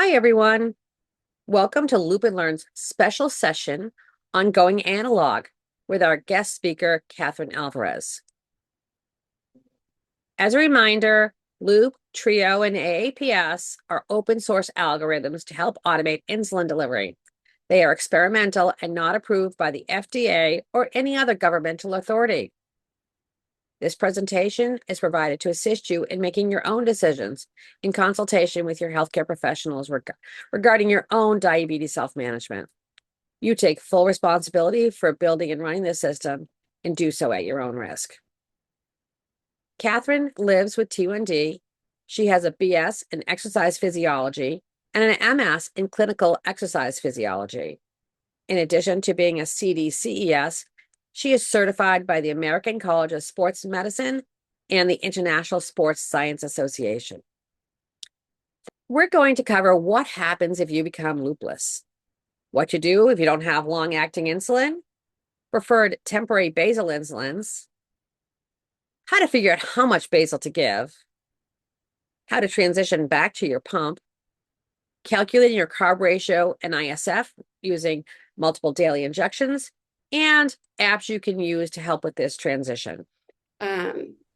Hi, everyone. Welcome to Loop and Learn's special session on going analog with our guest speaker, Kathryn Alvarez. As a reminder, Loop, Trio, and AAPS are open source algorithms to help automate insulin delivery. They are experimental and not approved by the FDA or any other governmental authority. This presentation is provided to assist you in making your own decisions in consultation with your healthcare professionals regarding your own diabetes self-management. You take full responsibility for building and running this system and do so at your own risk. Kathryn lives with T1D. She has a BS in exercise physiology and an MS in clinical exercise physiology. In addition to being a CDCES, she is certified by the American College of Sports Medicine and the International Sports Science Association. We're going to cover what happens if you become loopless, what you do if you don't have long-acting insulin, preferred temporary basal insulins, how to figure out how much basal to give, how to transition back to your pump, calculating your carb ratio and ISF using multiple daily injections, and apps you can use to help with this transition.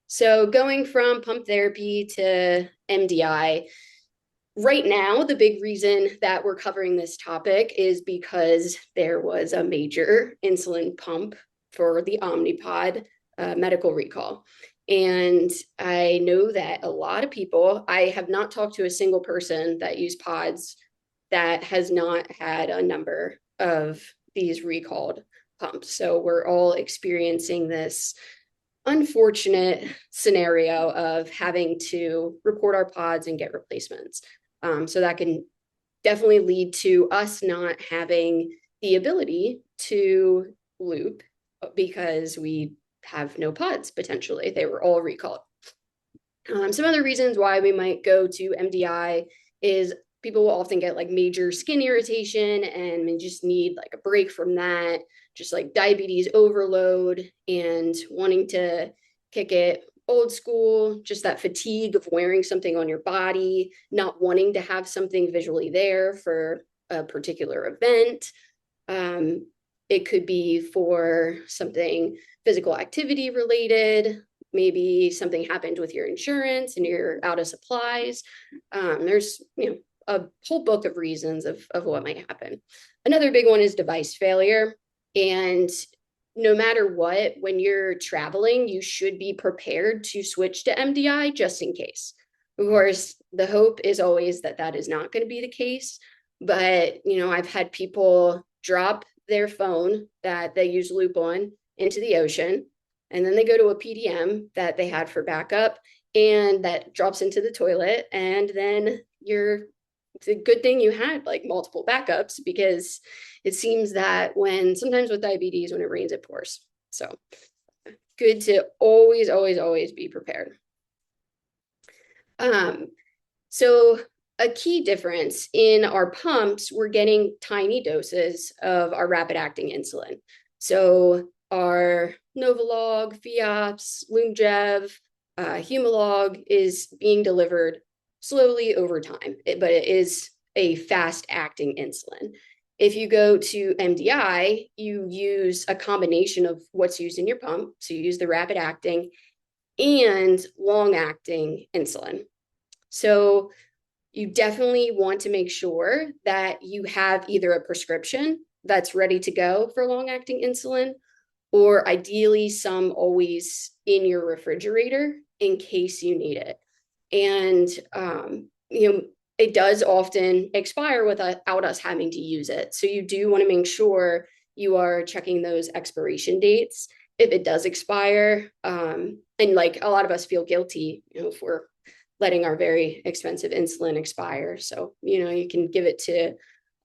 So going from pump therapy to MDI, right now, the big reason that we're covering this topic is because there was a major insulin pump for the Omnipod medical recall. And I know that a lot of people, I have not talked to a single person that used pods that has not had a number of these recalled pumps. So we're all experiencing this unfortunate scenario of having to report our pods and get replacements. So that can definitely lead to us not having the ability to loop because we have no pods potentially. They were all recalled. Some other reasons why we might go to MDI is people will often get like major skin irritation and they just need like a break from that, just like diabetes overload and wanting to kick it old school, just that fatigue of wearing something on your body, not wanting to have something visually there for a particular event. It could be for something physical activity related. Maybe something happened with your insurance and you're out of supplies. There's, a whole book of reasons of what might happen. Another big one is device failure. And no matter what, when you're traveling, you should be prepared to switch to MDI just in case. Of course, the hope is always that that is not going to be the case. But, I've had people drop their phone that they use loop on into the ocean, and then they go to a PDM that they had for backup, and that drops into the toilet, and then it's a good thing you had like multiple backups, because it seems that sometimes with diabetes, when it rains, it pours. So good to always, always, always be prepared. So a key difference in our pumps, we're getting tiny doses of our rapid acting insulin. So our Novolog, Fiasp, Lyumjev, Humalog is being delivered slowly over time, but it is a fast acting insulin. If you go to MDI, you use a combination of what's used in your pump. So you use the rapid acting and long acting insulin. So you definitely want to make sure that you have either a prescription that's ready to go for long acting insulin, or ideally some always in your refrigerator in case you need it. And, it does often expire without us having to use it. So you do want to make sure you are checking those expiration dates if it does expire. And like a lot of us feel guilty, if we're letting our very expensive insulin expire. So, you can give it to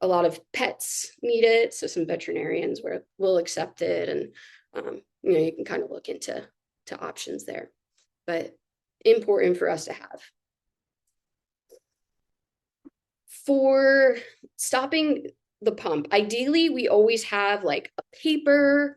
a lot of pets need it. So some veterinarians will accept it. And, you can kind of look into options there. But important for us to have. For stopping the pump, ideally, we always have like a paper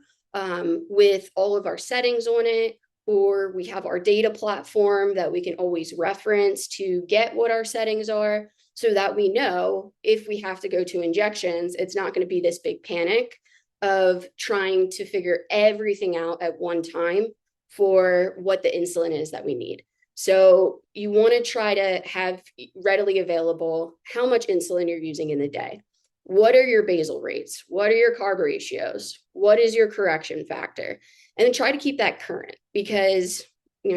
with all of our settings on it, or we have our data platform that we can always reference to get what our settings are. so that we know if we have to go to injections, it's not going to be this big panic of trying to figure everything out at one time for what the insulin is that we need. So you want to try to have readily available how much insulin you're using in the day. What are your basal rates? What are your carb ratios? What is your correction factor? And then try to keep that current, because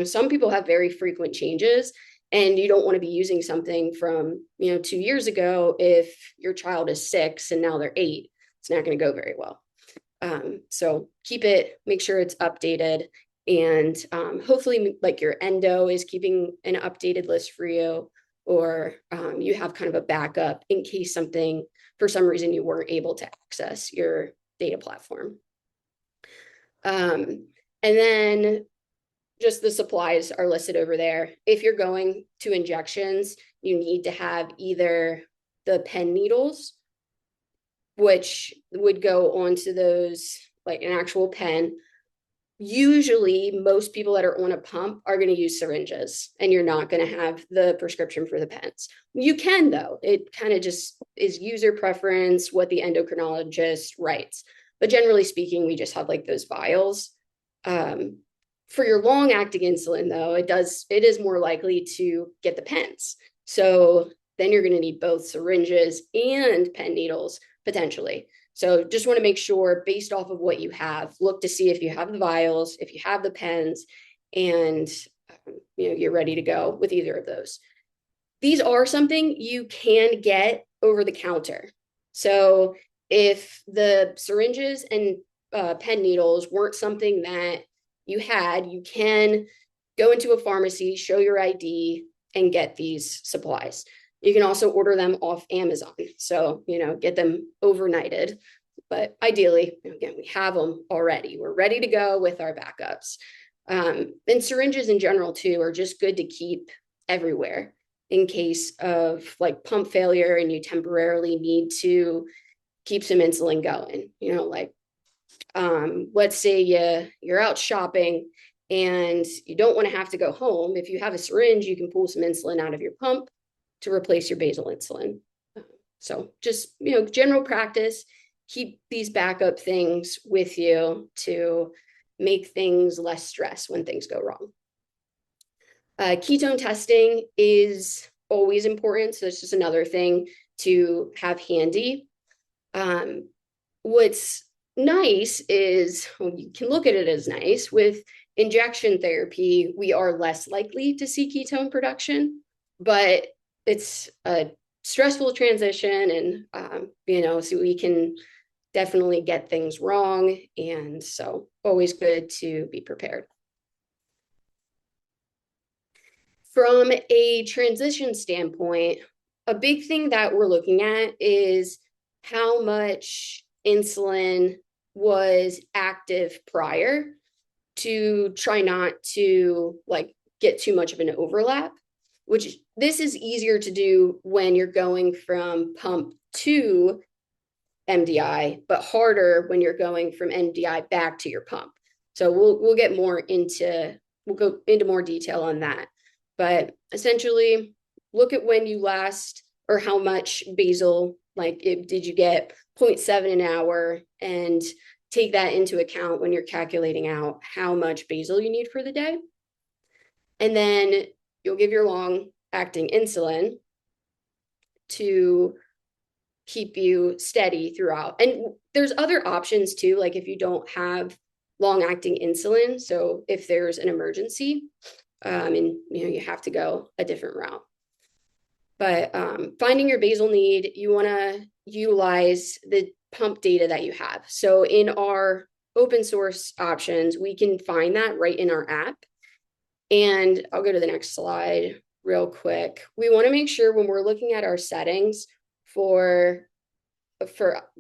some people have very frequent changes, and you don't want to be using something from 2 years ago if your child is 6 and now they're 8. It's not going to go very well. So make sure it's updated, and hopefully like your endo is keeping an updated list for you, or you have kind of a backup in case something, for some reason, you weren't able to access your data platform. And then just the supplies are listed over there. If you're going to injections, you need to have either the pen needles, which would go onto those, like an actual pen. Usually, most people that are on a pump are going to use syringes, and you're not going to have the prescription for the pens. You can, though. It kind of just is user preference, what the endocrinologist writes. But generally speaking, we just have like those vials. For your long-acting insulin, though, it is more likely to get the pens. So then you're going to need both syringes and pen needles potentially. So just want to make sure, based off of what you have, look to see if you have the vials, if you have the pens, and you're ready to go with either of those. These are something you can get over the counter. So if the syringes and pen needles weren't something that you had, you can go into a pharmacy, show your ID, and get these supplies. You can also order them off Amazon. So, get them overnighted. But ideally, again, we have them already. We're ready to go with our backups. And syringes in general, too, are just good to keep everywhere in case of like pump failure and you temporarily need to keep some insulin going. Let's say you're out shopping and you don't want to have to go home. If you have a syringe, you can pull some insulin out of your pump to replace your basal insulin. So just, general practice, keep these backup things with you to make things less stress when things go wrong. Ketone testing is always important. So it's just another thing to have handy. What's nice is, you can look at it as nice, with injection therapy, we are less likely to see ketone production, but it's a stressful transition, and so we can definitely get things wrong, and so always good to be prepared. From a transition standpoint, a big thing that we're looking at is how much insulin was active prior, to try not to get too much of an overlap, which this is easier to do when you're going from pump to MDI, but harder when you're going from MDI back to your pump. So we'll go into more detail on that. But essentially, look at when you last, or how much basal, did you get 0.7 an hour, and take that into account when you're calculating out how much basal you need for the day. And then you'll give your long-acting insulin to keep you steady throughout. And there's other options too, like if you don't have long-acting insulin, so if there's an emergency, and you have to go a different route. But finding your basal need, you want to utilize the pump data that you have. So in our open source options, we can find that right in our app. And I'll go to the next slide real quick. We want to make sure when we're looking at our settings for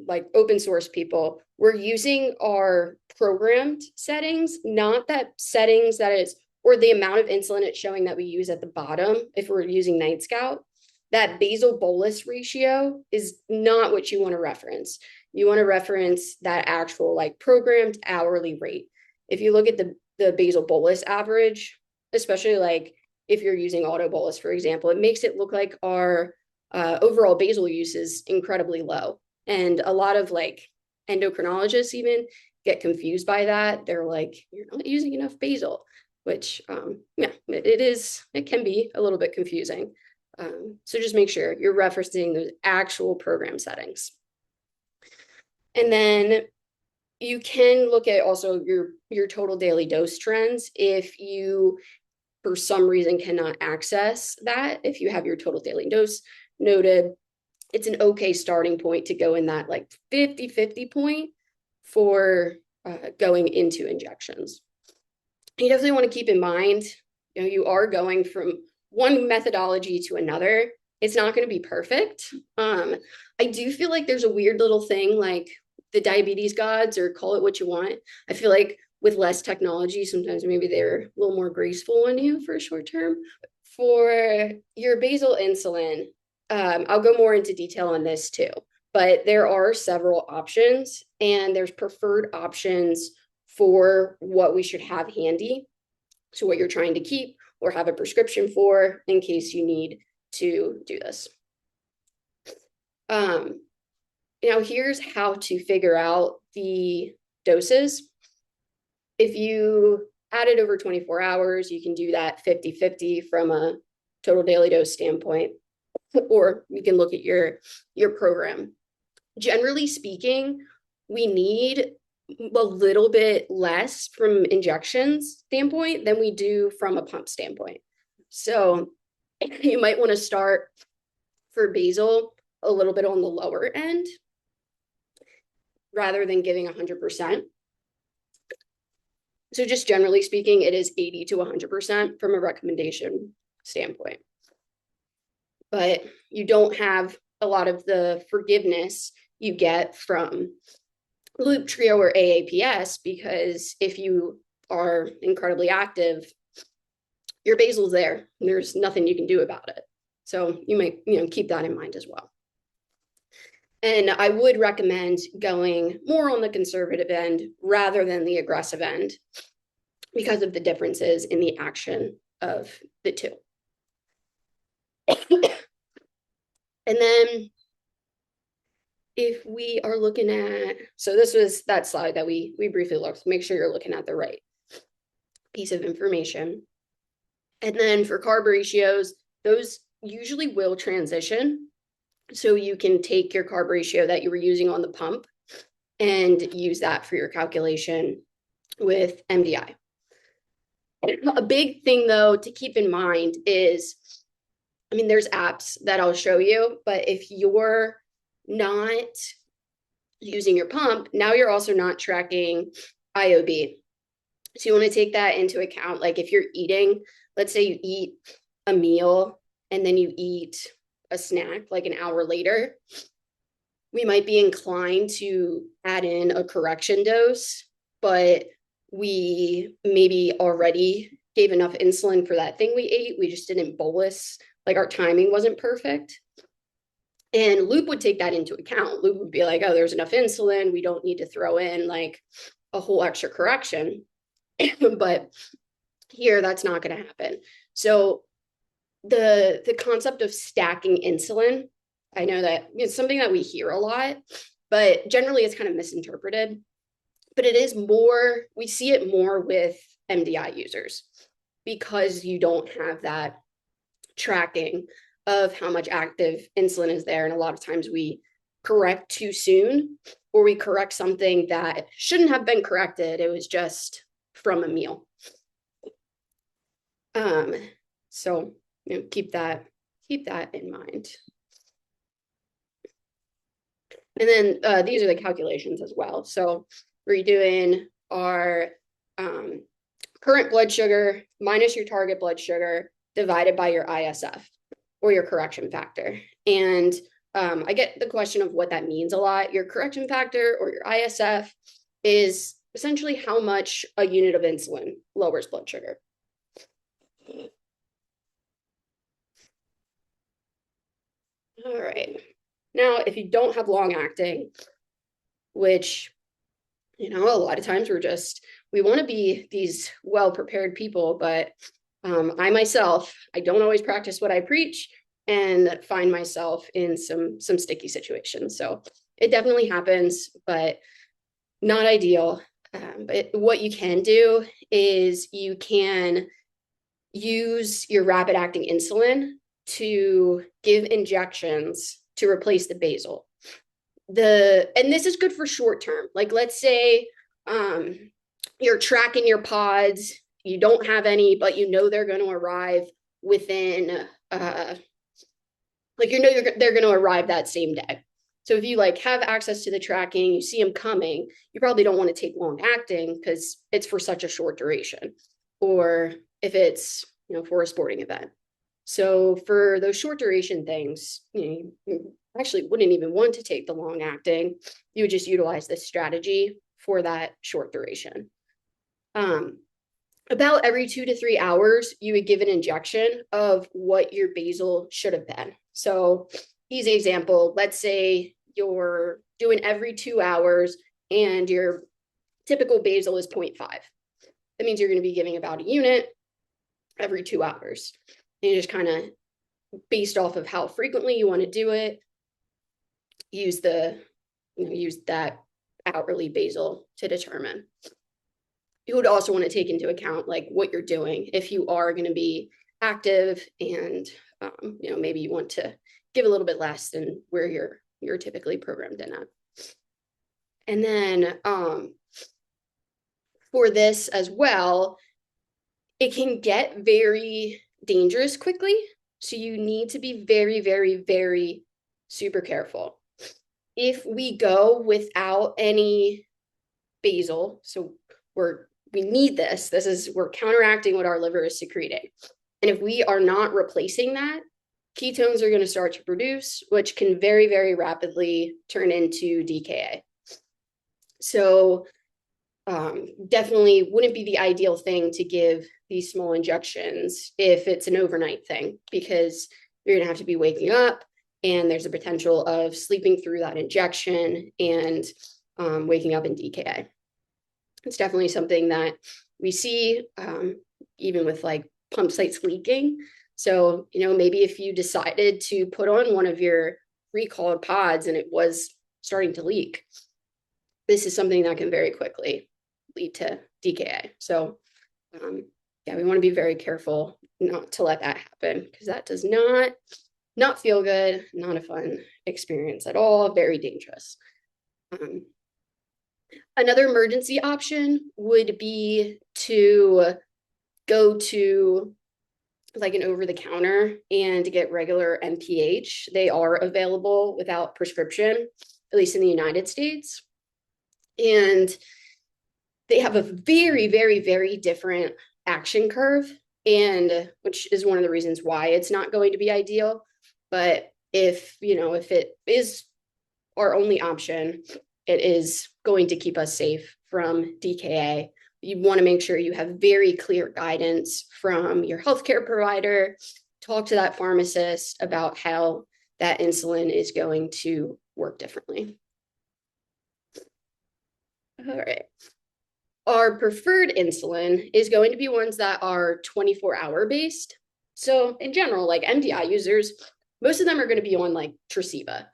like open source people, we're using our programmed settings, not that settings that is, or the amount of insulin it's showing that we use at the bottom. If we're using Night Scout, that basal bolus ratio is not what you want to reference. You want to reference that actual programmed hourly rate. If you look at the basal bolus average, especially if you're using auto bolus, for example, it makes it look like our overall basal use is incredibly low. And a lot of like endocrinologists even get confused by that. They're like, you're not using enough basal, which, yeah, it can be a little bit confusing. So just make sure you're referencing those actual program settings. And then you can look at also your total daily dose trends if you for some reason cannot access that. If you have your total daily dose noted, it's an okay starting point to go in that like 50-50 point for going into injections. You definitely want to keep in mind, you are going from one methodology to another. It's not going to be perfect. I do feel like there's a weird little thing like the diabetes gods, or call it what you want. I feel like with less technology, sometimes maybe they're a little more graceful on you for a short term. For your basal insulin, I'll go more into detail on this too, but there are several options and there's preferred options for what we should have handy. So what you're trying to keep or have a prescription for in case you need to do this. Now here's how to figure out the doses. If you add it over 24 hours, you can do that 50-50 from a total daily dose standpoint, or you can look at your program. Generally speaking, we need a little bit less from injections standpoint than we do from a pump standpoint. So you might want to start for basal a little bit on the lower end rather than giving 100%. So just generally speaking, it is 80 to 100% from a recommendation standpoint. But you don't have a lot of the forgiveness you get from loop trio or AAPS, because if you are incredibly active, your basal's there. There's nothing you can do about it. So you might, keep that in mind as well. And I would recommend going more on the conservative end rather than the aggressive end because of the differences in the action of the two. And then if we are looking at, so this was that slide that we briefly looked, make sure you're looking at the right piece of information. And then for carb ratios, those usually will transition. So you can take your carb ratio that you were using on the pump and use that for your calculation with MDI. A big thing though to keep in mind is, there's apps that I'll show you, but if you're not using your pump, now you're also not tracking IOB. So you want to take that into account. Like if you're eating, let's say you eat a meal and then you eat a snack like an hour later, we might be inclined to add in a correction dose, but we maybe already gave enough insulin for that thing we ate. We just didn't bolus, like our timing wasn't perfect. And Loop would take that into account. Loop would be like, oh, there's enough insulin. We don't need to throw in like a whole extra correction. But here, that's not going to happen. So the concept of stacking insulin, I know that it's something that we hear a lot, but generally it's kind of misinterpreted. But it is more, we see it more with MDI users because you don't have that tracking of how much active insulin is there. And a lot of times we correct too soon, or we correct something that shouldn't have been corrected. It was just from a meal. So keep that in mind. And then these are the calculations as well. So we're doing our current blood sugar minus your target blood sugar divided by your ISF or your correction factor. And I get the question of what that means a lot. Your correction factor or your ISF is essentially how much a unit of insulin lowers blood sugar. All right. Now, if you don't have long acting, which, a lot of times we want to be these well-prepared people, but I myself, I don't always practice what I preach. and find myself in some sticky situations. So it definitely happens, but not ideal. But what you can do is you can use your rapid acting insulin to give injections to replace the basal. And this is good for short term. Like let's say you're tracking your pods, you don't have any, but you know they're going to arrive within like they're going to arrive that same day. So if you like have access to the tracking, you see them coming, you probably don't want to take long acting because it's for such a short duration. Or if it's, for a sporting event. So for those short duration things, you actually wouldn't even want to take the long acting. You would just utilize this strategy for that short duration. About every 2 to 3 hours, you would give an injection of what your basal should have been. So easy example, let's say you're doing every 2 hours and your typical basal is 0.5. That means you're going to be giving about a unit every 2 hours. And you just kind of based off of how frequently you want to do it, use that hourly basal to determine. You would also want to take into account like what you're doing if you are going to be active and maybe you want to give a little bit less than where you're typically programmed in at. And then for this as well, it can get very dangerous quickly. So you need to be very, very, very super careful. If we go without any basal, so we need this. We're counteracting what our liver is secreting. And if we are not replacing that, ketones are going to start to produce, which can very, very rapidly turn into DKA. So definitely wouldn't be the ideal thing to give these small injections if it's an overnight thing, because you're going to have to be waking up and there's a potential of sleeping through that injection and waking up in DKA. It's definitely something that we see even with like pump sites leaking. So, maybe if you decided to put on one of your recalled pods and it was starting to leak, this is something that can very quickly lead to DKA. So, we want to be very careful not to let that happen, because that does not feel good, not a fun experience at all, very dangerous. Another emergency option would be to go to like an over-the-counter and to get regular NPH. They are available without prescription, at least in the United States. And they have a very, very, very different action curve, and which is one of the reasons why it's not going to be ideal. But if it is our only option, it is going to keep us safe from DKA. You want to make sure you have very clear guidance from your healthcare provider. Talk to that pharmacist about how that insulin is going to work differently. All right. Our preferred insulin is going to be ones that are 24-hour based. So in general, like MDI users, most of them are going to be on like Tresiba,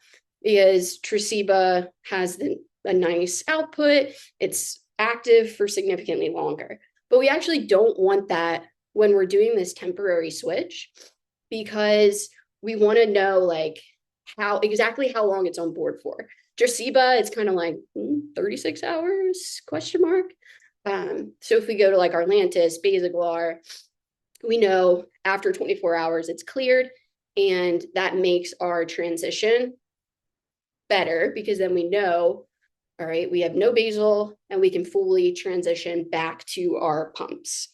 because Tresiba has a nice output. It's active for significantly longer. But we actually don't want that when we're doing this temporary switch, because we want to know like exactly how long it's on board for. Tresiba, it's kind of like 36 hours, question mark. So if we go to like Arlantis, Basaglar, we know after 24 hours it's cleared, and that makes our transition better, because then we know, all right, we have no basal and we can fully transition back to our pumps.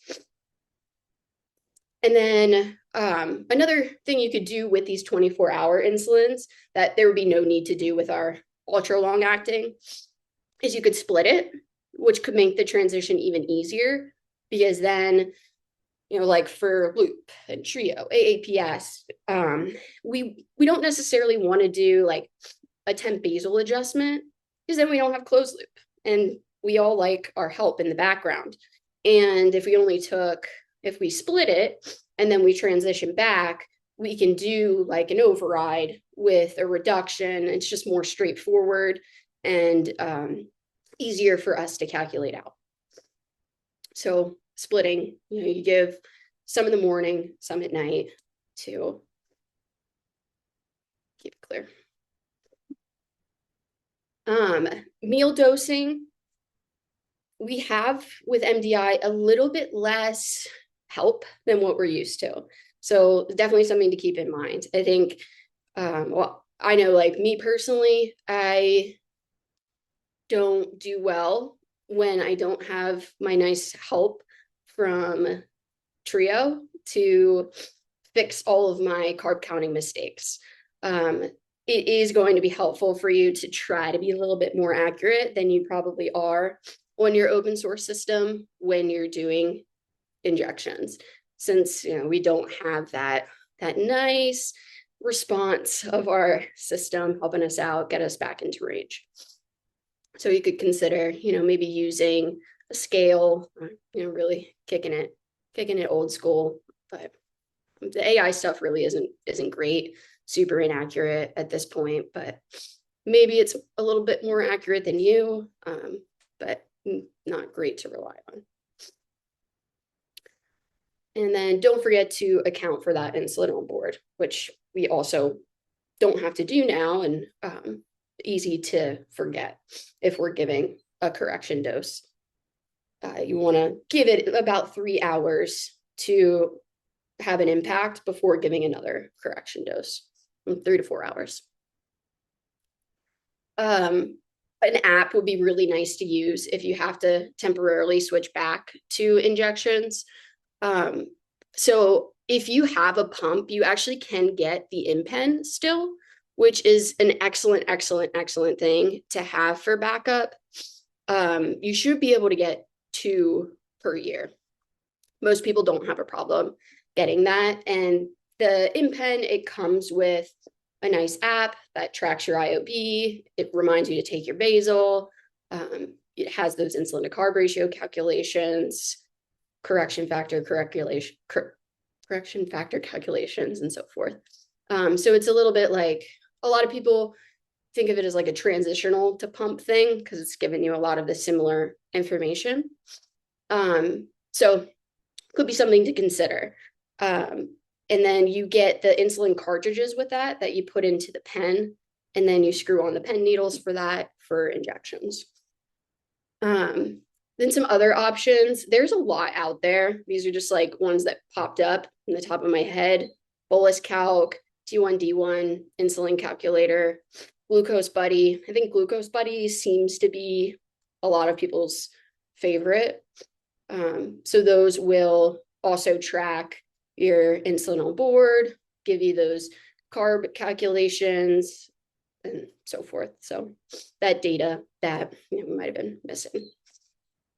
And then another thing you could do with these 24-hour insulins that there would be no need to do with our ultra long acting is you could split it, which could make the transition even easier, because then, like for Loop and Trio, AAPS, we don't necessarily want to do like a temp basal adjustment, because then we don't have closed loop, and we all like our help in the background. And if we split it and then we transition back, we can do like an override with a reduction. It's just more straightforward and easier for us to calculate out. So splitting, you give some in the morning, some at night to keep it clear. Meal dosing, we have with MDI a little bit less help than what we're used to. So definitely something to keep in mind. I think, well, I know like me personally, I don't do well when I don't have my nice help from Trio to fix all of my carb counting mistakes. It is going to be helpful for you to try to be a little bit more accurate than you probably are on your open source system when you're doing injections, since we don't have that nice response of our system helping us out, get us back into range. So you could consider maybe using a scale, really kicking it old school. But the AI stuff really isn't great, super inaccurate at this point, but maybe it's a little bit more accurate than you, but not great to rely on. And then don't forget to account for that insulin on board, which we also don't have to do now, and easy to forget if we're giving a correction dose. You want to give it about 3 hours to have an impact before giving another correction dose, 3 to 4 hours. An app would be really nice to use if you have to temporarily switch back to injections. So if you have a pump, you actually can get the InPen still, which is an excellent thing to have for backup. You should be able to get 2 per year. Most people don't have a problem getting that. And the InPen, it comes with a nice app that tracks your IOB. It reminds you to take your basal. It has those insulin to carb ratio calculations, correction factor calculations, and so forth. So it's a little bit like, a lot of people think of it as like a transitional to pump thing because it's giving you a lot of the similar information. So could be something to consider. And then you get the insulin cartridges with that you put into the pen, and then you screw on the pen needles for that for injections. Then some other options. There's a lot out there. These are just like ones that popped up in the top of my head. Bolus Calc, T1D1, insulin calculator, Glucose Buddy. I think Glucose Buddy seems to be a lot of people's favorite. So those will also track your insulin on board, give you those carb calculations, and so forth. So that data that we might have been missing.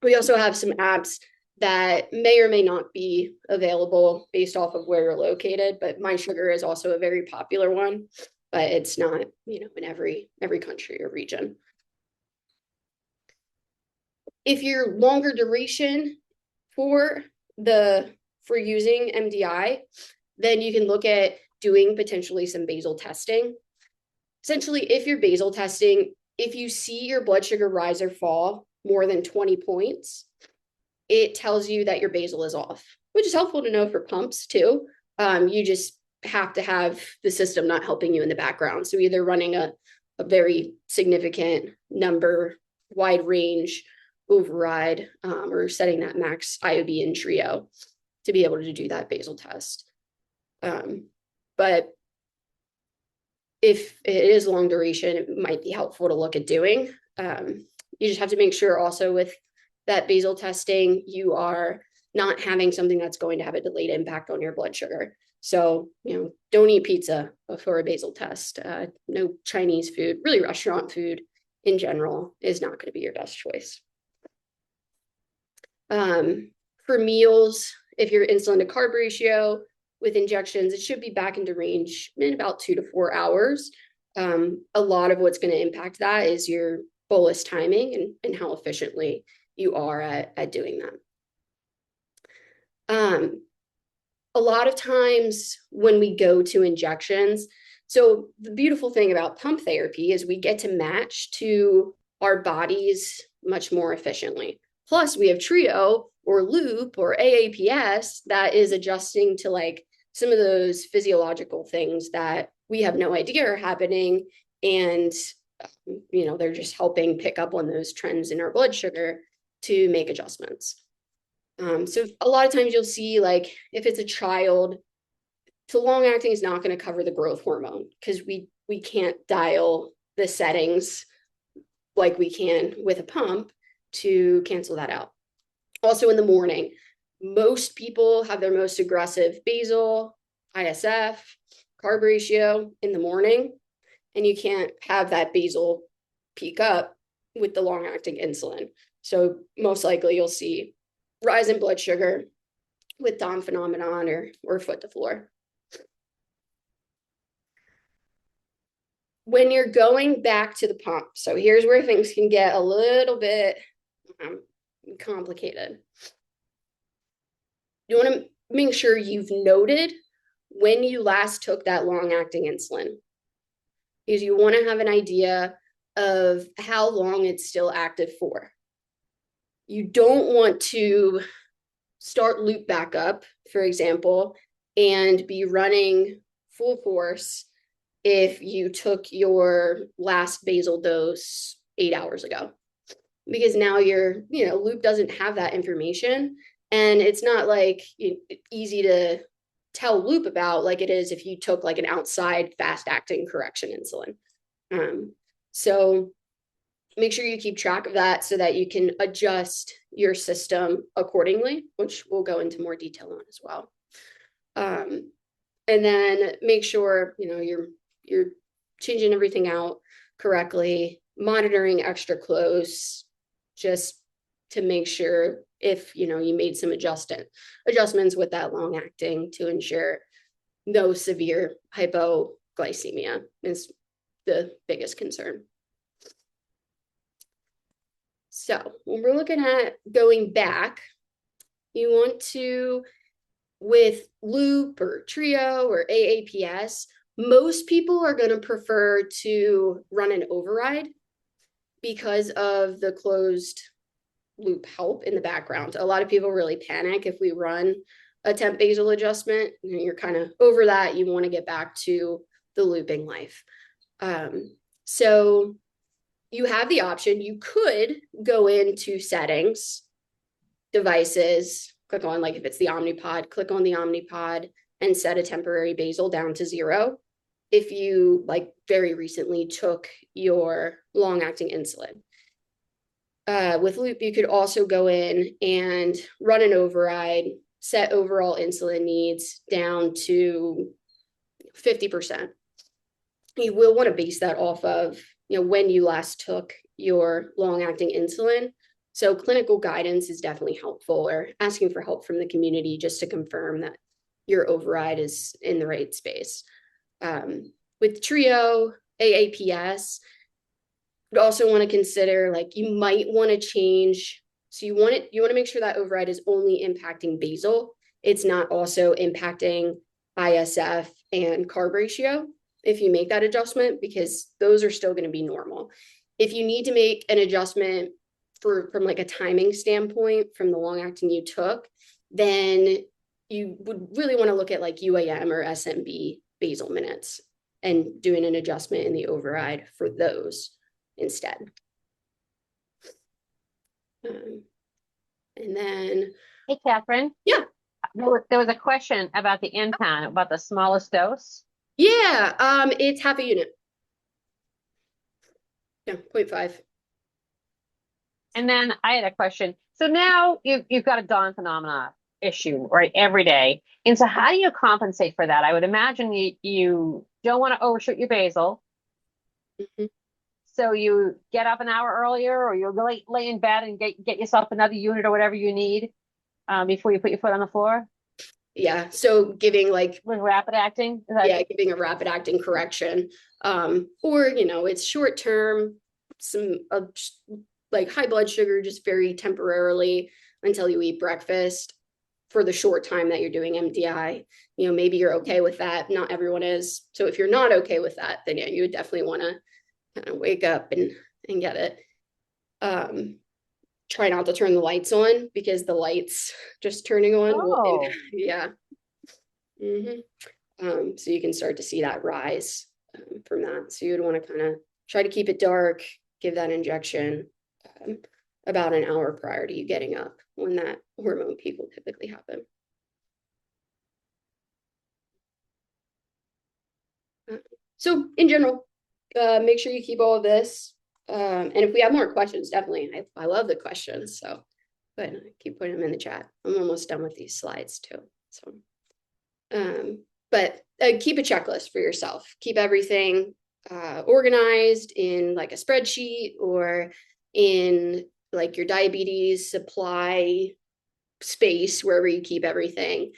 We also have some apps that may or may not be available based off of where you're located, but My Sugar is also a very popular one, but it's not, in every country or region. If you're longer duration for using MDI, then you can look at doing potentially some basal testing. Essentially, if you're basal testing, if you see your blood sugar rise or fall more than 20 points, it tells you that your basal is off, which is helpful to know for pumps too. You just have to have the system not helping you in the background. So either running a very significant number, wide range override, or setting that max IOB in Trio to be able to do that basal test. But if it is long duration, it might be helpful to look at doing. You just have to make sure also with that basal testing, you are not having something that's going to have a delayed impact on your blood sugar. So, don't eat pizza before a basal test. No Chinese food, really restaurant food in general is not going to be your best choice. For meals, if your insulin to carb ratio with injections, it should be back into range in about 2 to 4 hours. A lot of what's going to impact that is your bolus timing and how efficiently you are at doing that. a lot of times when we go to injections, so the beautiful thing about pump therapy is we get to match to our bodies much more efficiently. Plus, we have Trio or Loop or AAPS that is adjusting to like some of those physiological things that we have no idea are happening. And, they're just helping pick up on those trends in our blood sugar to make adjustments. So a lot of times you'll see, like, if it's a child, so long acting is not going to cover the growth hormone because we can't dial the settings like we can with a pump to cancel that out. Also in the morning, most people have their most aggressive basal, ISF, carb ratio in the morning, and you can't have that basal peak up with the long acting insulin. So most likely you'll see rise in blood sugar with Dom phenomenon or foot to floor. When you're going back to the pump, so here's where things can get a little bit complicated. You want to make sure you've noted when you last took that long-acting insulin, because you want to have an idea of how long it's still active for. You don't want to start loop back up, for example, and be running full force if you took your last basal dose 8 hours ago, because now your loop doesn't have that information, and it's not like easy to tell loop about like it is if you took like an outside fast acting correction insulin. So make sure you keep track of that so that you can adjust your system accordingly, which we'll go into more detail on as well. And then make sure you're changing everything out correctly, monitoring extra close, just to make sure if you made some adjustments with that long acting to ensure no severe hypoglycemia is the biggest concern. So when we're looking at going back, you want to, with Loop or Trio or AAPS, most people are going to prefer to run an override because of the closed loop help in the background. A lot of people really panic if we run a temp basal adjustment. You're kind of over that. You want to get back to the looping life. So you have the option. You could go into settings, devices, click on, like if it's the Omnipod, click on the Omnipod and set a temporary basal down to 0. If you like very recently took your long-acting insulin. With Loop, you could also go in and run an override, set overall insulin needs down to 50%. You will want to base that off of when you last took your long-acting insulin. So clinical guidance is definitely helpful, or asking for help from the community just to confirm that your override is in the right space. With Trio, AAPS, you also want to consider, like, you might want to change. So you want to make sure that override is only impacting basal. It's not also impacting ISF and carb ratio if you make that adjustment, because those are still going to be normal. If you need to make an adjustment from like a timing standpoint from the long acting you took, then you would really want to look at like UAM or SMB basal minutes and doing an adjustment in the override for those instead. And then, Hey, Kathryn. Yeah. There was a question about the INPAN, about the smallest dose. Yeah, it's half a unit. Yeah, 0.5. And then I had a question. So now you've got a dawn phenomena issue, right, every day. And so how do you compensate for that? I would imagine you don't want to overshoot your basal. Mm-hmm. So you get up an hour earlier, or you lay in bed and get yourself another unit or whatever you need before you put your foot on the floor. Yeah, so giving like with rapid acting. Giving a rapid acting correction, or it's short term, some like high blood sugar just very temporarily until you eat breakfast. for the short time that you're doing MDI. Maybe you're okay with that. Not everyone is. So if you're not okay with that, then yeah, you would definitely want to kind of wake up and get it. Try not to turn the lights on because the lights just turning on will, yeah. So you can start to see that rise from that. So you would want to kind of try to keep it dark, give that injection about an hour prior to you getting up when that hormone peak will typically happen. So in general, make sure you keep all of this. And if we have more questions, definitely, I love the questions. So go ahead and keep putting them in the chat. I'm almost done with these slides too. So, but keep a checklist for yourself. Keep everything organized in like a spreadsheet or in like your diabetes supply space, wherever you keep everything,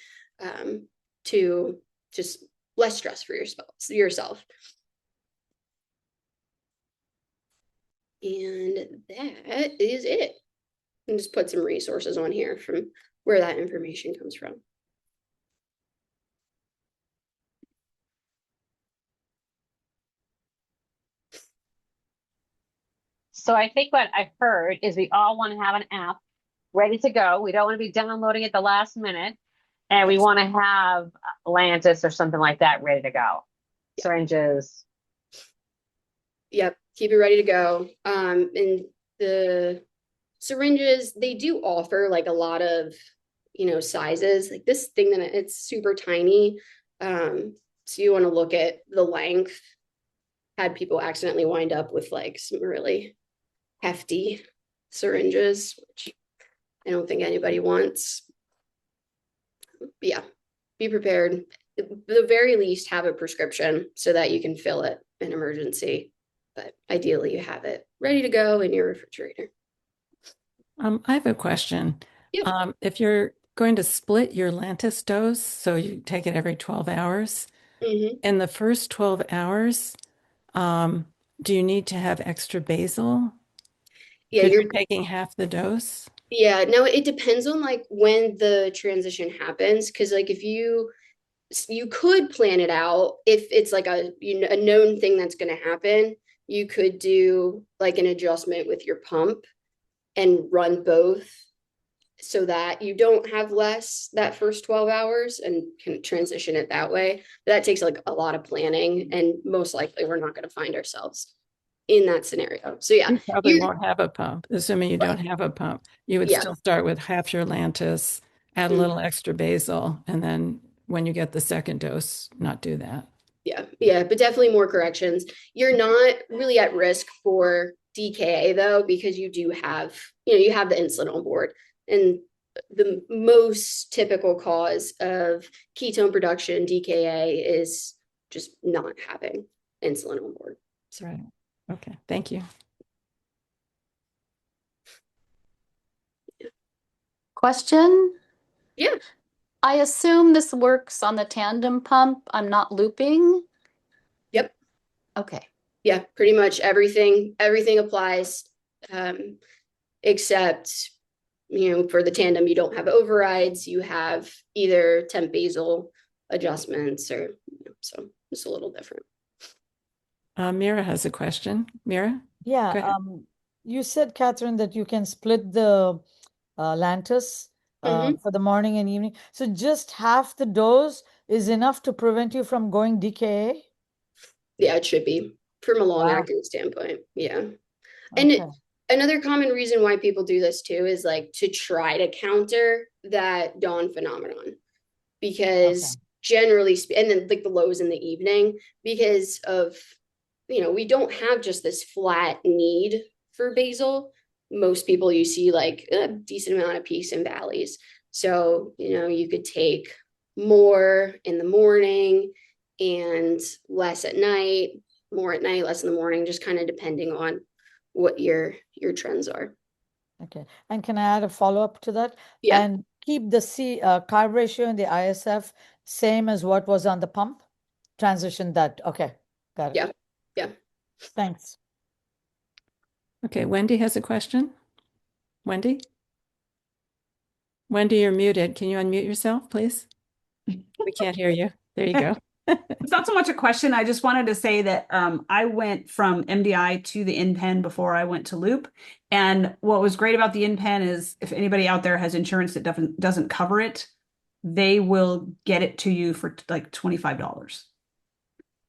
to just less stress for yourself. And that is it. And just put some resources on here from where that information comes from. So I think what I've heard is we all want to have an app ready to go. We don't want to be downloading at the last minute. And we want to have Lantus or something like that ready to go. Syringes. Yep, keep it ready to go. And the syringes, they do offer like a lot of, sizes. Like this thing that it's super tiny. So you want to look at the length. Had people accidentally wind up with like some really hefty syringes, which I don't think anybody wants. But yeah, be prepared. At the very least, have a prescription so that you can fill it in emergency. But ideally, you have it ready to go in your refrigerator. I have a question. Yep. If you're going to split your Lantus dose, so you take it every 12 hours, in the first 12 hours, do you need to have extra basal? Yeah, Because you're taking half the dose? yeah, no, it depends on like when the transition happens. Cause like if you could plan it out if it's like a known thing that's going to happen, you could do like an adjustment with your pump and run both so that you don't have less that first 12 hours and can transition it that way. But that takes like a lot of planning, and most likely we're not going to find ourselves in that scenario. So yeah, You probably won't have a pump, assuming you don't have a pump. You would yeah. still start with half your Lantus, add a little extra basal, and then when you get the second dose, not do that. Yeah, but definitely more corrections. You're not really at risk for DKA though, because you have the insulin on board. And the most typical cause of ketone production, DKA, is just not having insulin on board. So. Right. Okay. Thank you. Question? Yeah. I assume this works on the tandem pump. I'm not looping. Yep. Okay. Yeah, pretty much everything applies, except for the tandem, you don't have overrides. You have either temp basal adjustments or so it's a little different. Mira has a question. Mira? Yeah, you said, Kathryn, that you can split the Lantus for the morning and evening. So just half the dose is enough to prevent you from going DKA? Yeah, it should be from a long-acting standpoint. Yeah. And another common reason why people do this too is like to try to counter that dawn phenomenon, because generally, and then like the lows in the evening, because of, we don't have just this flat need for basal. Most people you see like a decent amount of peaks and valleys. So, you could take more in the morning and less at night, more at night, less in the morning, just kind of depending on what your trends are. Okay. And can I add a follow-up to that? Yeah. And keep the carb ratio in the ISF same as what was on the pump? Transition that. Okay. Got it. Yeah. Yeah. Thanks. Okay. Wendy has a question. Wendy? Wendy, you're muted. Can you unmute yourself, please? We can't hear you. There you go. It's not so much a question. I just wanted to say that I went from MDI to the InPen before I went to Loop. And what was great about the InPen is if anybody out there has insurance that doesn't cover it, they will get it to you for like $25.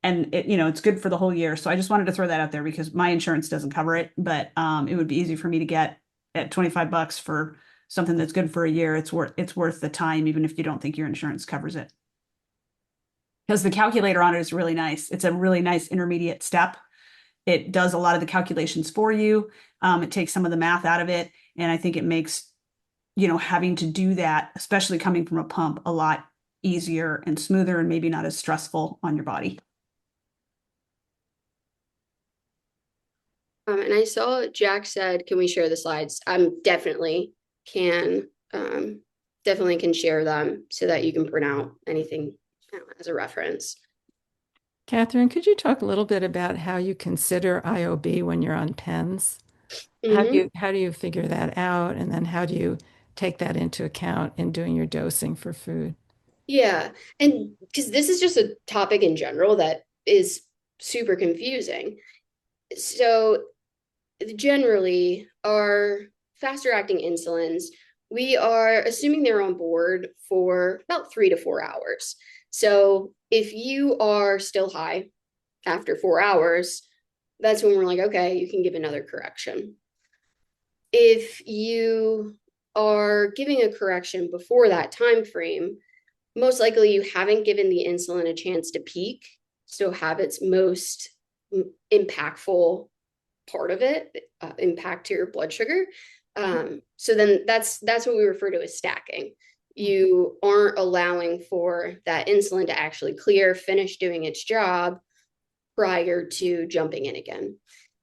And it's good for the whole year. So I just wanted to throw that out there because my insurance doesn't cover it, but it would be easy for me to get at $25 for something that's good for a year. It's worth the time, even if you don't think your insurance covers it. Because the calculator on it is really nice. It's a really nice intermediate step. It does a lot of the calculations for you. It takes some of the math out of it. And I think it makes, having to do that, especially coming from a pump, a lot easier and smoother and maybe not as stressful on your body. And I saw Jack said, can we share the slides? Definitely can share them so that you can print out anything as a reference. Kathryn, could you talk a little bit about how you consider IOB when you're on pens? How do you figure that out? And then how do you take that into account in doing your dosing for food? Yeah, and because this is just a topic in general that is super confusing. So generally, our faster acting insulins, we are assuming they're on board for about 3 to 4 hours. So if you are still high after 4 hours, that's when we're like, okay, you can give another correction. If you are giving a correction before that time frame, most likely you haven't given the insulin a chance to peak, so have its most impactful part of it, impact to your blood sugar. So then that's what we refer to as stacking. You aren't allowing for that insulin to actually clear, finish doing its job prior to jumping in again.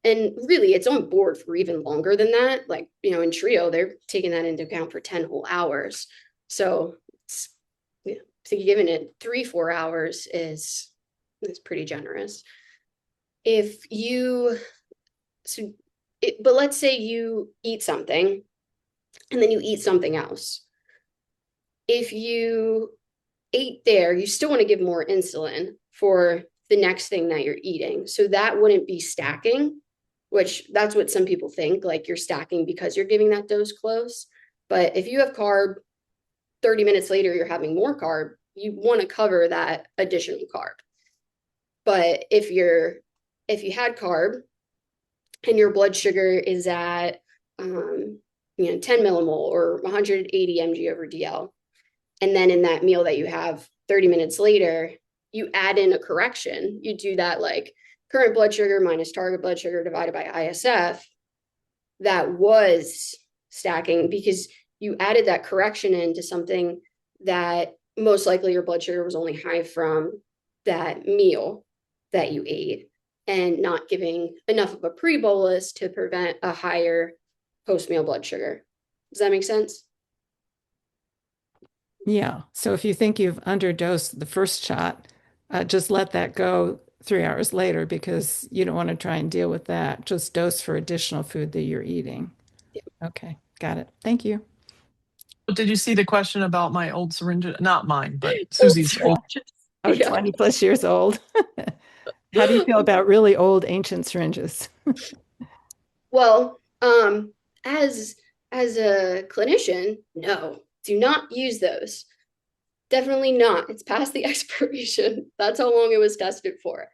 And really, it's on board for even longer than that. Like, in Trio, they're taking that into account for 10 whole hours. So giving it 3-4 hours is pretty generous. But let's say you eat something and then you eat something else. If you ate there, you still want to give more insulin for the next thing that you're eating. So that wouldn't be stacking, which that's what some people think, like you're stacking because you're giving that dose close. But if you have carb, 30 minutes later, you're having more carb, you want to cover that additional carb. But if you had carb and your blood sugar is at 10 millimole or 180 mg over DL, and then in that meal that you have 30 minutes later, you add in a correction, you do that like current blood sugar minus target blood sugar divided by ISF, that was stacking because you added that correction into something that most likely your blood sugar was only high from that meal that you ate and not giving enough of a pre-bolus to prevent a higher post-meal blood sugar. Does that make sense? Yeah. So if you think you've underdosed the first shot, just let that go 3 hours later because you don't want to try and deal with that. Just dose for additional food that you're eating. Yeah. Okay. Got it. Thank you. Did you see the question about my old syringe? Not mine, but Susie's old. Oh, 20 plus years old. How do you feel about really old ancient syringes? Well, as a clinician, no, do not use those. Definitely not. It's past the expiration. That's how long it was tested for.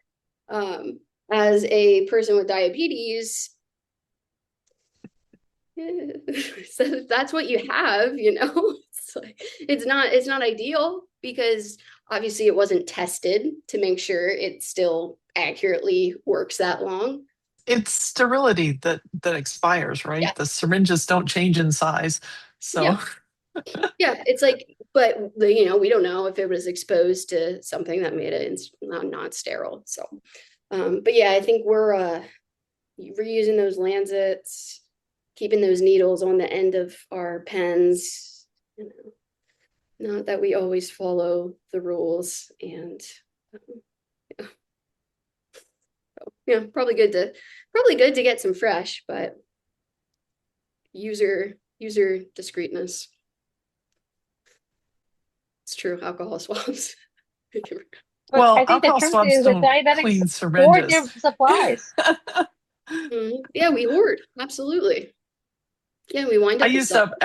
As a person with diabetes, so that's what you have, it's not ideal because obviously it wasn't tested to make sure it still accurately works that long. It's sterility that expires, right? Yeah. The syringes don't change in size. So yeah, it's like, but we don't know if it was exposed to something that made it not sterile. So but yeah, I think we're reusing those lancets, keeping those needles on the end of our pens, not that we always follow the rules, and yeah, probably good to get some fresh, but user discreetness. It's true. Alcohol swabs. But Well, I think the alcohol truth swabs is that don't clean diabetics hoard their syringes. supplies. Yeah, we hoard. Absolutely. Yeah, we wind I up with used stuff. up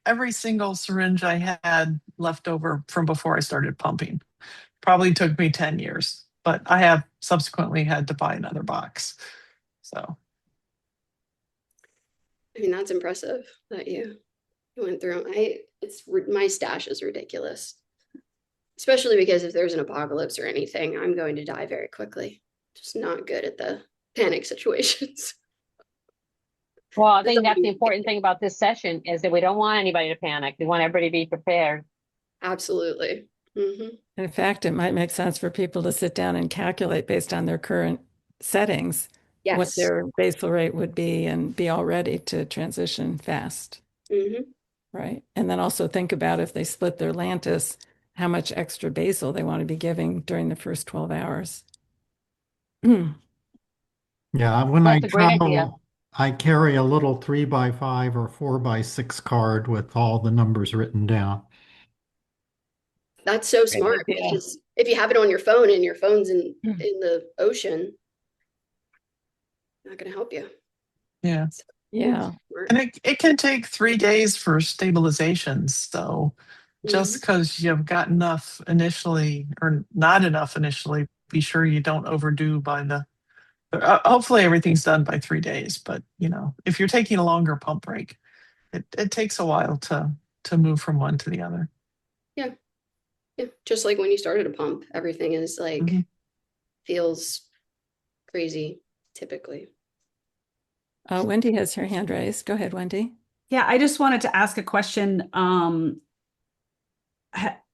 every single syringe I had left over from before I started pumping. Probably took me 10 years, but I have subsequently had to buy another box. So, I mean, that's impressive that you went through. My stash is ridiculous. Especially because if there's an apocalypse or anything, I'm going to die very quickly. Just not good at the panic situations. Well, I think that's the important thing about this session is that we don't want anybody to panic. We want everybody to be prepared. Absolutely. In fact, it might make sense for people to sit down and calculate based on their current settings what Yes. their basal rate would be and be all ready to transition fast. Right. And then also think about if they split their Lantus, how much extra basal they want to be giving during the first 12 hours. Yeah, when I That's a great idea. travel, I carry a little 3x5 or 4x6 card with all the numbers written down. That's so smart idea. because if you have it on your phone and your phone's in the ocean, not going to help you. yeah. Yeah. And it can take 3 days for stabilization. So just because you've got enough initially or not enough initially, be sure you don't overdo by the. Hopefully everything's done by 3 days. But if you're taking a longer pump break, it takes a while to move from one to the other. Yeah. Just like when you started a pump, everything is like feels crazy typically. Wendy has her hand raised. Go ahead, Wendy. Yeah, I just wanted to ask a question.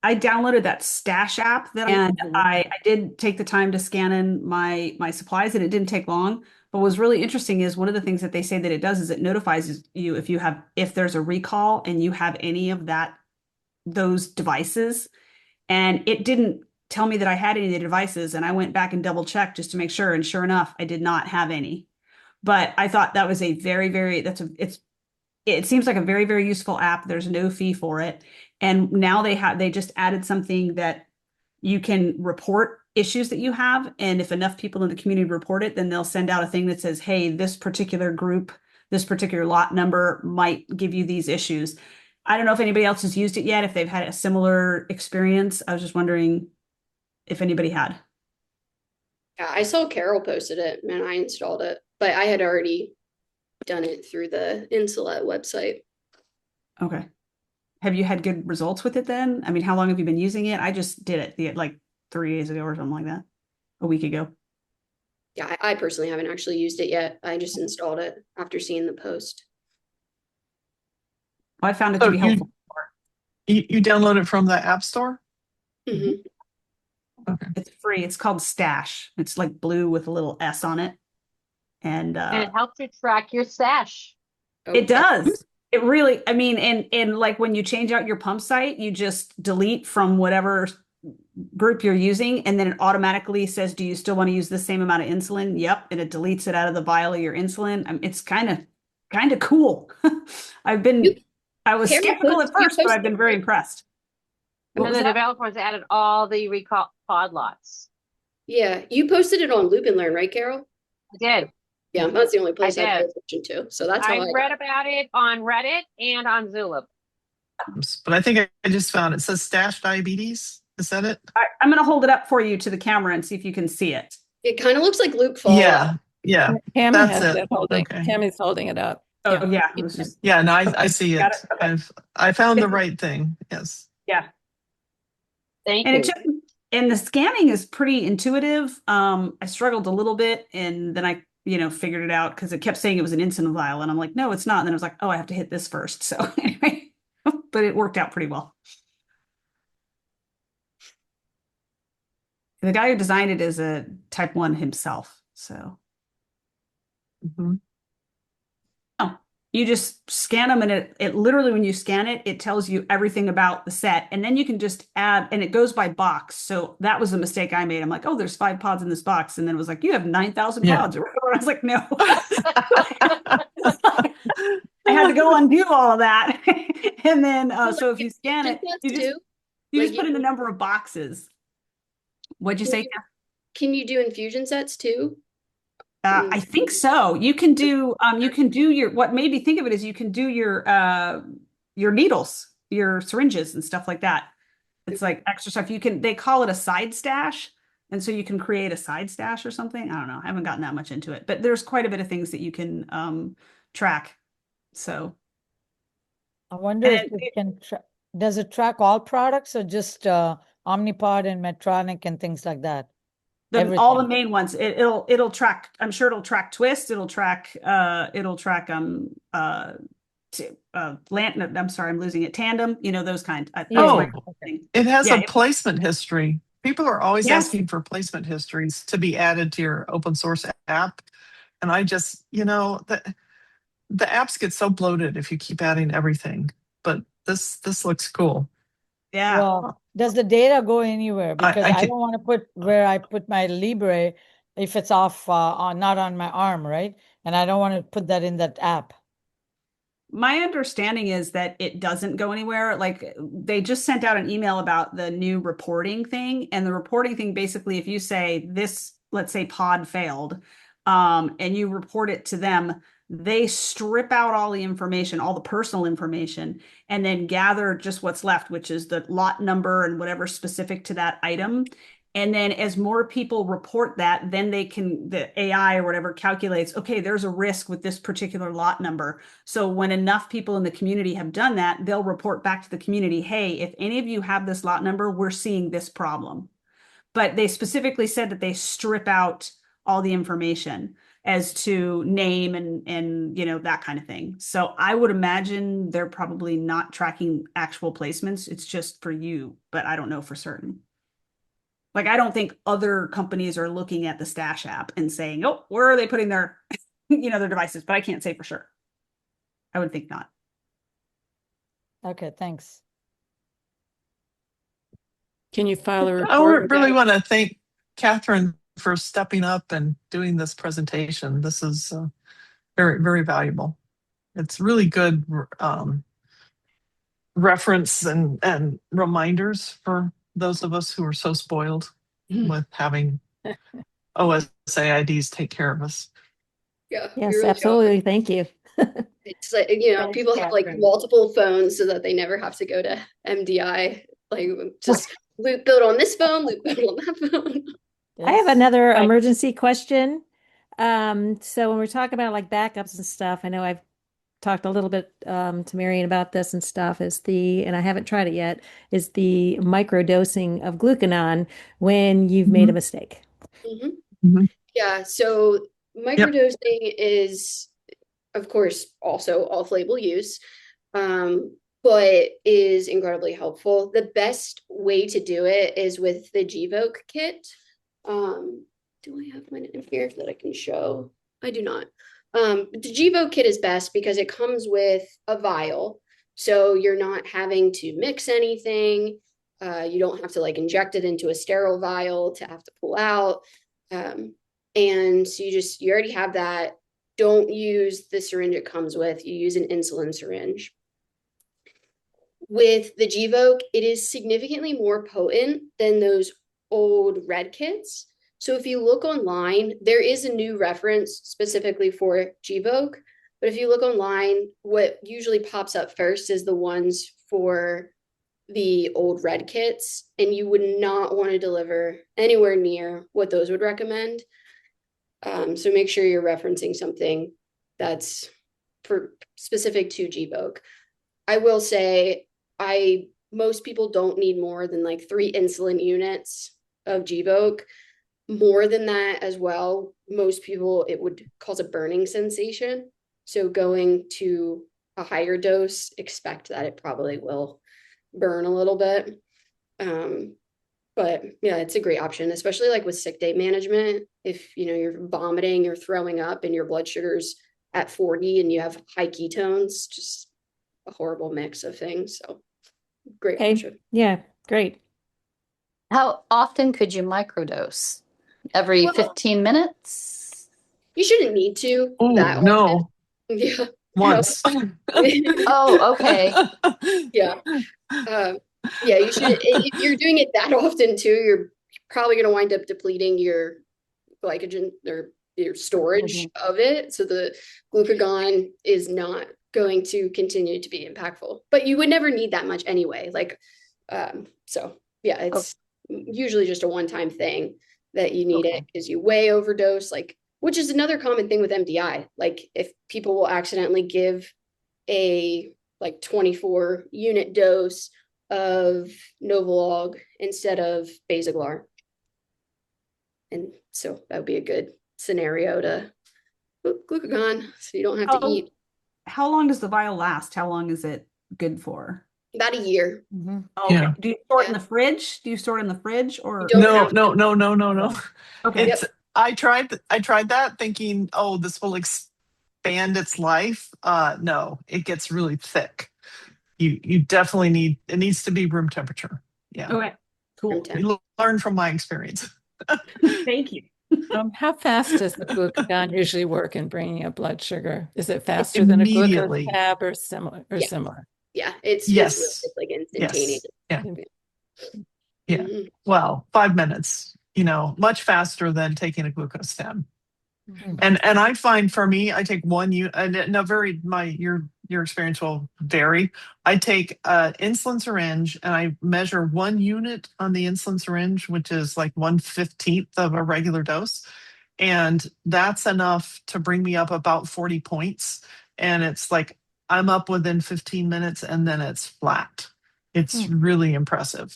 I downloaded that Stash app and I did take the time to scan in my supplies, and it didn't take long. But what's really interesting is one of the things that they say that it does is it notifies you if there's a recall and you have any of those devices. And it didn't tell me that I had any of the devices, and I went back and double checked just to make sure. And sure enough, I did not have any. But I thought that was a very, very it seems like a very, very useful app. There's no fee for it. And now they just added something that you can report issues that you have. And if enough people in the community report it, then they'll send out a thing that says, hey, this particular group, this particular lot number might give you these issues. I don't know if anybody else has used it yet, if they've had a similar experience. I was just wondering if anybody had. Yeah, I saw Carol posted it and I installed it, but I had already done it through the Insulet website. Okay. Have you had good results with it then? I mean, how long have you been using it? I just did it like 3 days ago or something like that, a week ago. Yeah, I personally haven't actually used it yet. I just installed it after seeing the post. I found it to be helpful. You download it from the App Store? Okay. It's free. It's called Stash. It's like blue with a little S on it. And it helps you track your stash. It does. It really, I mean, and like when you change out your pump site, you just delete from whatever group you're using, and then it automatically says, do you still want to use the same amount of insulin? Yep. And it deletes it out of the vial of your insulin. It's kind of cool. I was skeptical at first, but I've been very impressed. And the developers added all the recall pod lots. Yeah, you posted it on Loop and Learn, right, Carol? I did. Yeah, that's the only place I did. pay attention to. So that's how I read about it on Reddit and on Zulip. But I think I just found it says Stash Diabetes. Is that it? I'm going to hold it up for you to the camera and see if you can see it. It kind of looks like Loop Fall. Yeah. Tammy That's has it. it holding. Okay. Tammy's holding it up. Oh yeah. No, I see it. Okay. I found the right thing. Yes. Yeah. Thank you. And the scanning is pretty intuitive. I struggled a little bit, and then I figured it out because it kept saying it was an insulin vial, and I'm like, no, it's not. And then I was like, oh, I have to hit this first. So anyway, but it worked out pretty well. The guy who designed it is a type 1 himself. So you just scan them, and it literally, when you scan it, it tells you everything about the set. And then you can just add, and it goes by box. So that was a mistake I made. I'm like, oh, there's 5 pods in this box. And then it was like, you have 9,000 pods. Or whatever. I was like, no. I had to go undo all of that. And then, so if you scan it, you just, You Like just put in a number of boxes. What'd you say? Can you do infusion sets too? I think so. You can do what made me think of it is you can do your needles, your syringes and stuff like that. It's like extra stuff. They call it a side stash. And so you can create a side stash or something. I don't know. I haven't gotten that much into it, but there's quite a bit of things that you can track. So I wonder if it can does it track all products or just Omnipod and Medtronic and things like that? all the main ones. It'll track. I'm sure it'll track Twist. It'll track I'm sorry, I'm losing it. Tandem, those kind. It has a placement history. People are always asking for placement histories to be added to your open source app. And I just, the apps get so bloated if you keep adding everything. But this looks cool. Yeah. Well, does the data go anywhere? Because I don't want to put where I put my Libre if it's off not on my arm, right? And I don't want to put that in that app. My understanding is that it doesn't go anywhere. Like they just sent out an email about the new reporting thing. And the reporting thing, basically, if you say this, let's say pod failed, and you report it to them, they strip out all the information, all the personal information, and then gather just what's left, which is the lot number and whatever specific to that item. And then as more people report that, then the AI or whatever calculates, okay, there's a risk with this particular lot number. So when enough people in the community have done that, they'll report back to the community, hey, if any of you have this lot number, we're seeing this problem. But they specifically said that they strip out all the information as to name and that kind of thing. So I would imagine they're probably not tracking actual placements. It's just for you, but I don't know for certain. Like, I don't think other companies are looking at the Stash app and saying, oh, where are they putting their, their devices? But I can't say for sure. I would think not. Okay, thanks. Can you file a report? I really want to thank Kathryn for stepping up and doing this presentation. This is very, very valuable. It's really good reference and reminders for those of us who are so spoiled with having OSA IDs take care of us. Yeah. Yes, really absolutely. Thank you. It's like, people have like multiple phones so that they never have to go to MDI. Like just loop build on this phone, loop build on that phone. I have another emergency question. So when we're talking about like backups and stuff, I know I've talked a little bit to Marion about this and stuff, and I haven't tried it yet, is the microdosing of glucagon when you've made a mistake. Yeah, so microdosing is, of course, also off-label use, but is incredibly helpful. The best way to do it is with the Gvoke kit. Do I have mine in here that I can show? I do not. The Gvoke kit is best because it comes with a vial, so you're not having to mix anything. You don't have to like inject it into a sterile vial to have to pull out. And so you already have that. Don't use the syringe it comes with. You use an insulin syringe. With the Gvoke, it is significantly more potent than those old red kits. So if you look online, there is a new reference specifically for Gvoke. But if you look online, what usually pops up first is the ones for the old red kits. And you would not want to deliver anywhere near what those would recommend. So make sure you're referencing something that's specific to Gvoke. I will say, most people don't need more than like 3 insulin units of Gvoke. More than that as well, most people, it would cause a burning sensation. So going to a higher dose, expect that it probably will burn a little bit. But yeah, it's a great option, especially like with sick day management. If you're vomiting, you're throwing up, and your blood sugar's at 40 and you have high ketones, just a horrible mix of things. So great option. Yeah, great. How often could you microdose? Every 15 minutes? You shouldn't need to. No. Yeah. Once. Oh, okay. Yeah. Yeah, you should. If you're doing it that often too, you're probably going to wind up depleting your glycogen or your storage of it. So the glucagon is not going to continue to be impactful. But you would never need that much anyway. So yeah, it's usually just a one-time thing that you need it because you way overdose, which is another common thing with MDI. Like if people will accidentally give a 24 unit dose of Novolog instead of Basaglar. And so that would be a good scenario to glucagon so you don't have to eat. How long does the vial last? How long is it good for? About a year. Okay. Yeah. Do you store it in the fridge? Do you store it in the fridge or No. Okay. It's I tried that thinking, oh, this will expand its life. No, it gets really thick. You definitely it needs to be room temperature. Yeah. Okay. Cool. You learn from my experience. Thank you. How fast does the glucagon usually work in bringing up blood sugar? Is it faster than a glucose Immediately. tab or similar? Yeah, it's Yes. like instantaneous. Yes. Yeah. Mhm. Well, 5 minutes, much faster than taking a glucose tab. And I find for me, I take one unit, and now your experience will vary. I take an insulin syringe and I measure 1 unit on the insulin syringe, which is like 1/15 of a regular dose. And that's enough to bring me up about 40 points. And it's like I'm up within 15 minutes and then it's flat. It's really impressive.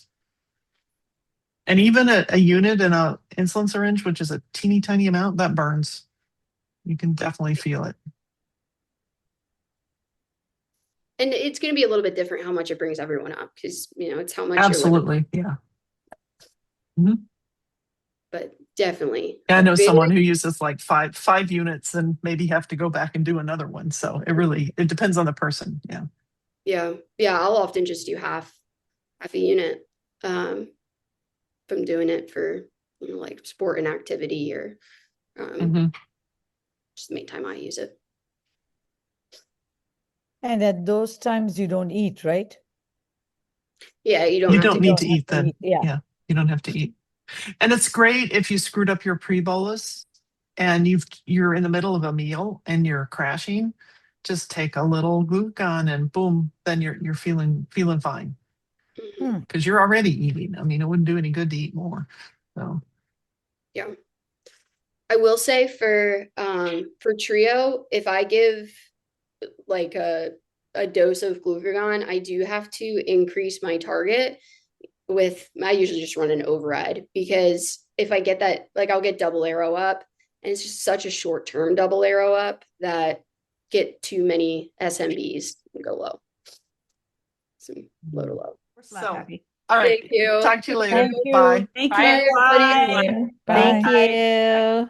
And even a unit in a insulin syringe, which is a teeny tiny amount, that burns. You can definitely feel it. And it's going to be a little bit different how much it brings everyone up because, it's how much Absolutely. Yeah. Mm-hmm. But definitely. I know someone who uses like five units and maybe have to go back and do another one. So it depends on the person. Yeah. Yeah. I'll often just do half a unit. If I'm doing it for, like sport and activity or just the main time I use it. And at those times you don't eat, right? Yeah, you You don't need to eat then. Yeah. You don't have to eat. And it's great if you screwed up your pre-bolus and you're in the middle of a meal and you're crashing, just take a little glucagon and boom, then you're feeling fine. Because you're already eating. I mean, it wouldn't do any good to eat more. So yeah. I will say for Trio, if I give like a dose of glucagon, I do have to increase my target I usually just run an override because if I get that, I'll get double arrow up and it's just such a short-term double arrow up that get too many SMBs and go low. So low to low. So, all right. Thank you. Talk to you later. Thank you. Bye. Thank Bye, you. everybody. Bye. Thank you.